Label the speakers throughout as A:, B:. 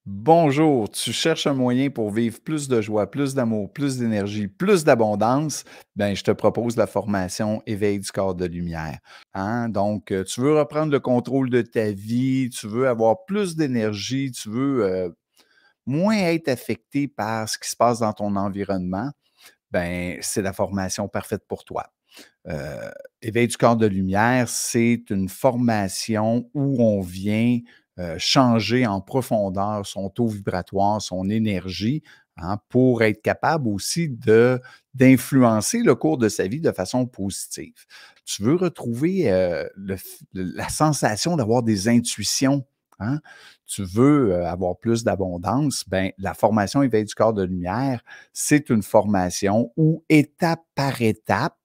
A: Bonjour, tu cherches un moyen pour vivre plus de joie, plus d'amour, plus d'énergie, plus d'abondance? Ben, je te propose la formation Éveil du corps de lumière. Hein? Donc, tu veux reprendre le contrôle de ta vie, tu veux avoir plus d'énergie, tu veux moins être affecté par ce qui se passe dans ton environnement, ben, c'est la formation parfaite pour toi. Heu, Éveil du corps de lumière, c'est une formation où on vient, changer en profondeur son taux vibratoire, son énergie, hein, pour être capable aussi d'influencer le cours de sa vie de façon positive. Tu veux retrouver, la sensation d'avoir des intuitions, hein? Tu veux, avoir plus d'abondance, ben, la formation Éveil du corps de lumière, c'est une formation où étape par étape,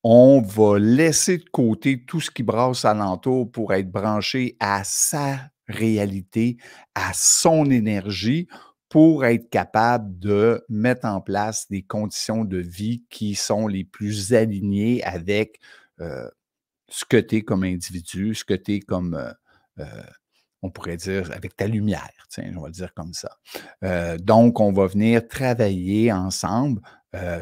A: on va laisser de côté tout ce qui brasse alentour pour être branché à sa réalité, à son énergie, pour être capable de mettre en place des conditions de vie qui sont les plus alignées avec, heu, ce que tu es comme individu, ce que tu es comme, on pourrait dire avec ta lumière, tiens, on va le dire comme ça. Donc, on va venir travailler ensemble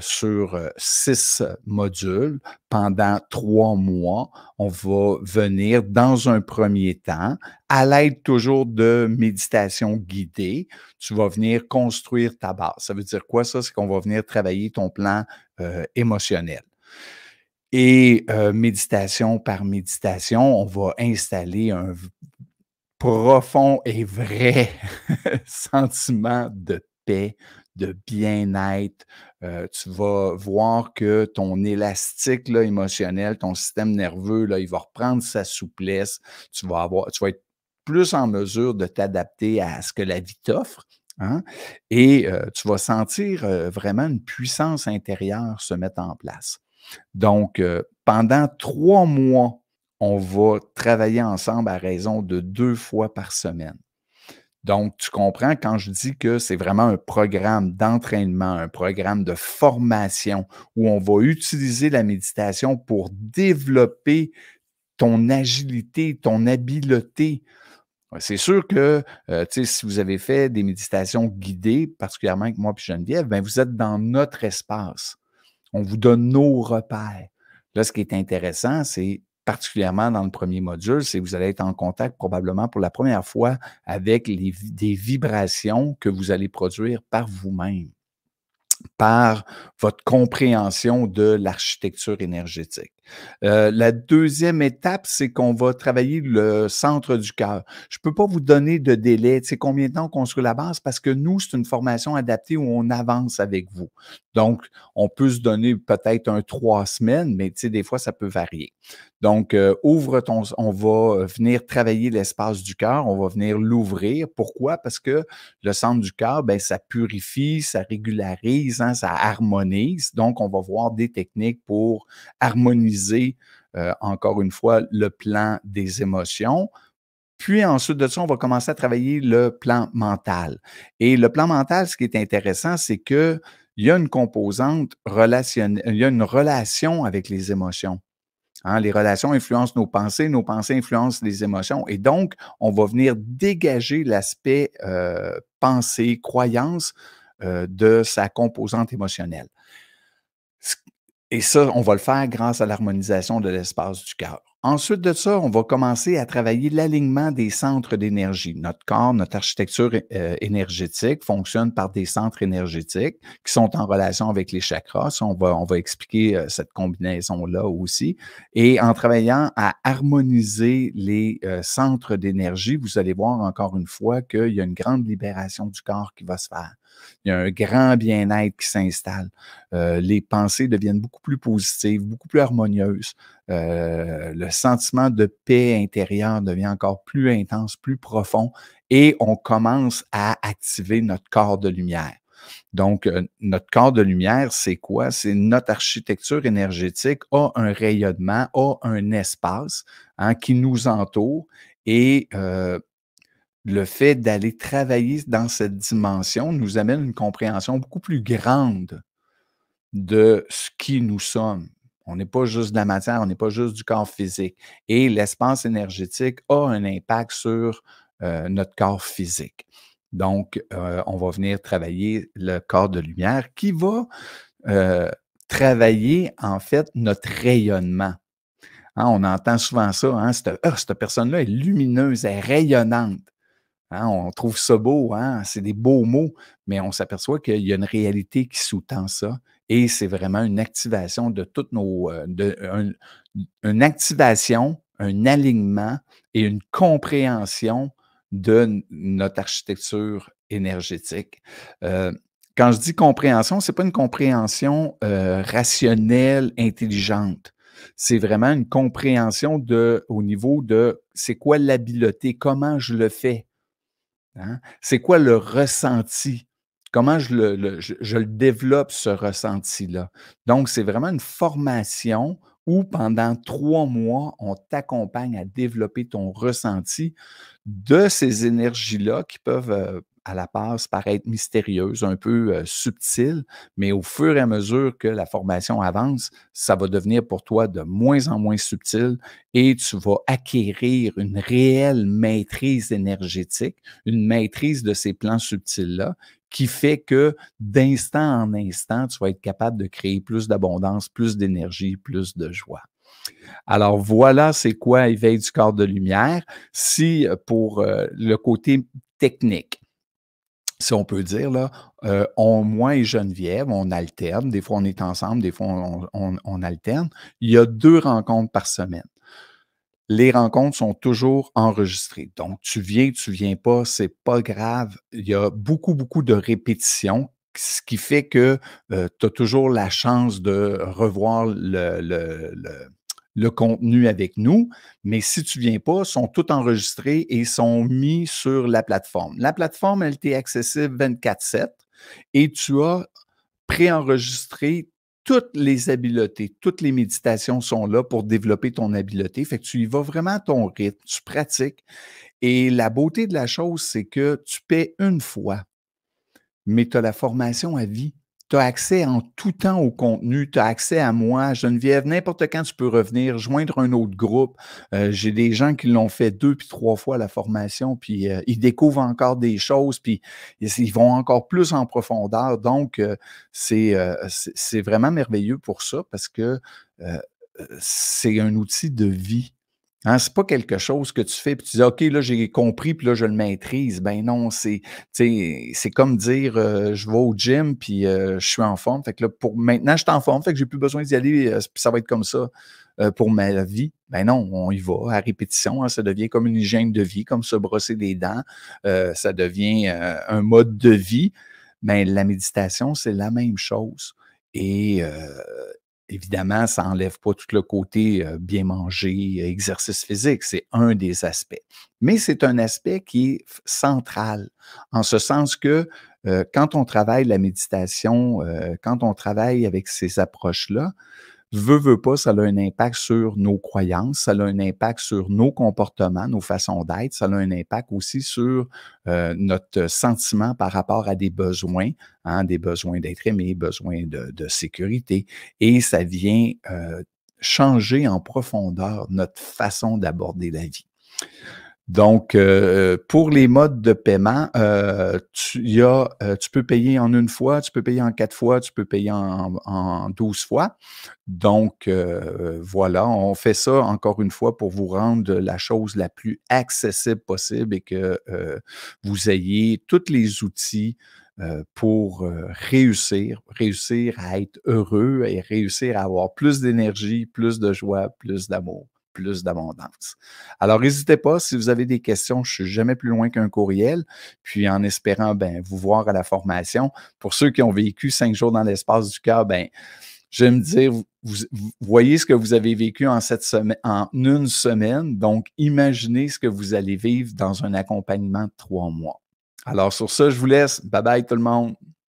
A: sur 6 modules pendant 3 mois. On va venir dans un premier temps, à l'aide toujours de méditation guidée, tu vas venir construire ta base. Ça veut dire quoi ça? C'est qu'on va venir travailler ton plan émotionnel. Et méditation par méditation, on va installer un profond et vrai sentiment de paix, de bien-être. Tu vas voir que ton élastique là, émotionnel, ton système nerveux, là, il va reprendre sa souplesse. Tu vas être plus en mesure de t'adapter à ce que la vie t'offre, hein, et tu vas sentir, vraiment une puissance intérieure se mettre en place. Donc, pendant 3 mois, on va travailler ensemble à raison de 2 fois par semaine. Donc, tu comprends quand je dis que c'est vraiment un programme d'entraînement, un programme de formation où on va utiliser la méditation pour développer ton agilité, ton habileté. Ouais, c'est sûr que, tu sais, si vous avez fait des méditations guidées, particulièrement avec moi puis Geneviève, ben, vous êtes dans notre espace. On vous donne nos repères. Là, ce qui est intéressant, c'est particulièrement dans le premier module, c'est que vous allez être en contact probablement pour la première fois avec des vibrations que vous allez produire par vous-même, par votre compréhension de l'architecture énergétique. La deuxième étape, c'est qu'on va travailler le centre du cœur. Je ne peux pas vous donner de délai, tu sais, combien de temps on construit la base, parce que nous, c'est une formation adaptée où on avance avec vous. Donc, on peut se donner peut-être un 3 semaines, mais tu sais, des fois, ça peut varier. Donc, on va venir travailler l'espace du cœur, on va venir l'ouvrir. Pourquoi? Parce que le centre du cœur, ben, ça purifie, ça régularise, hein, ça harmonise. Donc, on va voir des techniques pour harmoniser, encore une fois, le plan des émotions. Puis ensuite de ça, on va commencer à travailler le plan mental. Et le plan mental, ce qui est intéressant, c'est qu'il y a une composante relationnelle, il y a une relation avec les émotions. Hein, les relations influencent nos pensées influencent les émotions. Et donc, on va venir dégager l'aspect pensée, croyance de sa composante émotionnelle. Et ça, on va le faire grâce à l'harmonisation de l'espace du cœur. Ensuite de ça, on va commencer à travailler l'alignement des centres d'énergie. Notre corps, notre architecture énergétique fonctionne par des centres énergétiques qui sont en relation avec les chakras. Ça, on va expliquer cette combinaison-là aussi. Et en travaillant à harmoniser les centres d'énergie, vous allez voir encore une fois qu'il y a une grande libération du corps qui va se faire. Il y a un grand bien-être qui s'installe. Les pensées deviennent beaucoup plus positives, beaucoup plus harmonieuses. Le sentiment de paix intérieure devient encore plus intense, plus profond et on commence à activer notre corps de lumière. Donc, notre corps de lumière, c'est quoi? C'est notre architecture énergétique a un rayonnement, a un espace, hein, qui nous entoure et le fait d'aller travailler dans cette dimension nous amène une compréhension beaucoup plus grande de ce qui nous sommes. On n'est pas juste de la matière, on n'est pas juste du corps physique. Et l'espace énergétique a un impact sur notre corps physique. Donc, on va venir travailler le corps de lumière qui va, heu, travailler, en fait, notre rayonnement. Hein, on entend souvent ça, hein, cette personne-là est lumineuse, elle est rayonnante. Hein, on trouve ça beau, hein, c'est des beaux mots, mais on s'aperçoit qu'il y a une réalité qui sous-tend ça et c'est vraiment une activation de toutes nos, une activation, un alignement et une compréhension de notre architecture énergétique. Heu, Quand je dis compréhension, c'est pas une compréhension, rationnelle, intelligente. C'est vraiment une compréhension au niveau de c'est quoi l'habileté, comment je le fais. Hein? C'est quoi le ressenti? Comment je le développe ce ressenti-là? Donc, c'est vraiment une formation où pendant 3 mois, on t'accompagne à développer ton ressenti de ces énergies-là qui peuvent, à la base, paraître mystérieuses, un peu, subtiles, mais au fur et à mesure que la formation avance, ça va devenir pour toi de moins en moins subtil et tu vas acquérir une réelle maîtrise énergétique, une maîtrise de ces plans subtils-là, qui fait que d'instant en instant, tu vas être capable de créer plus d'abondance, plus d'énergie, plus de joie. Alors voilà, c'est quoi éveil du corps de lumière. Si pour le côté technique, si on peut dire, là, moi et Geneviève, on alterne. Des fois, on est ensemble, des fois, on alterne. Il y a 2 rencontres par semaine. Les rencontres sont toujours enregistrées. Donc, tu viens pas, c'est pas grave. Il y a beaucoup, beaucoup de répétitions, ce qui fait que, tu as toujours la chance de revoir le contenu avec nous. Mais si tu viens pas, sont tous enregistrés et sont mis sur la plateforme. La plateforme, elle t'est accessible 24/7 et tu as préenregistré toutes les habiletés, toutes les méditations sont là pour développer ton habileté. Fait que tu y vas vraiment à ton rythme, tu pratiques et la beauté de la chose, c'est que tu paies une fois, mais tu as la formation à vie. Tu as accès en tout temps au contenu, tu as accès à moi, Geneviève, n'importe quand tu peux revenir, joindre un autre groupe. J'ai des gens qui l'ont fait 2 puis 3 fois la formation, puis, ils découvrent encore des choses, puis ils vont encore plus en profondeur. Donc, c'est vraiment merveilleux pour ça parce que, c'est un outil de vie. Hein, c'est pas quelque chose que tu fais puis tu dis: «OK, là, j'ai compris puis là, je le maîtrise». Ben non, tu sais, c'est comme dire, «Je vais au gym puis, je suis en forme, fait que là, pour maintenant, je suis en forme, fait que j'ai plus besoin d'y aller, puis ça va être comme ça, pour ma vie». Ben non, on y va à répétition, hein, ça devient comme une hygiène de vie, comme se brosser les dents, ça devient, un mode de vie. Ben, la méditation, c'est la même chose et évidemment, ça enlève pas tout le côté, bien manger, exercice physique, c'est un des aspects. Mais c'est un aspect qui est central, en ce sens que, quand on travaille la méditation, quand on travaille avec ces approches-là, veut pas, ça a un impact sur nos croyances, ça a un impact sur nos comportements, nos façons d'être, ça a un impact aussi sur, notre sentiment par rapport à des besoins, hein, des besoins d'être aimé, besoins de sécurité et ça vient, changer en profondeur notre façon d'aborder la vie. Donc, pour les modes de paiement, tu peux payer en une fois, tu peux payer en 4 fois, tu peux payer en 12 fois. Donc, voilà, on fait ça encore une fois pour vous rendre la chose la plus accessible possible et que, vous ayez tous les outils, pour, réussir à être heureux et réussir à avoir plus d'énergie, plus de joie, plus d'amour, plus d'abondance. Alors n'hésitez pas, si vous avez des questions, je suis jamais plus loin qu'un courriel, puis en espérant, ben, vous voir à la formation. Pour ceux qui ont vécu 5 jours dans l'espace du cœur, ben, je vais me dire, vous voyez ce que vous avez vécu en en une semaine, donc imaginez ce que vous allez vivre dans un accompagnement de 3 mois. Alors sur ça, je vous laisse. Bye bye tout le monde.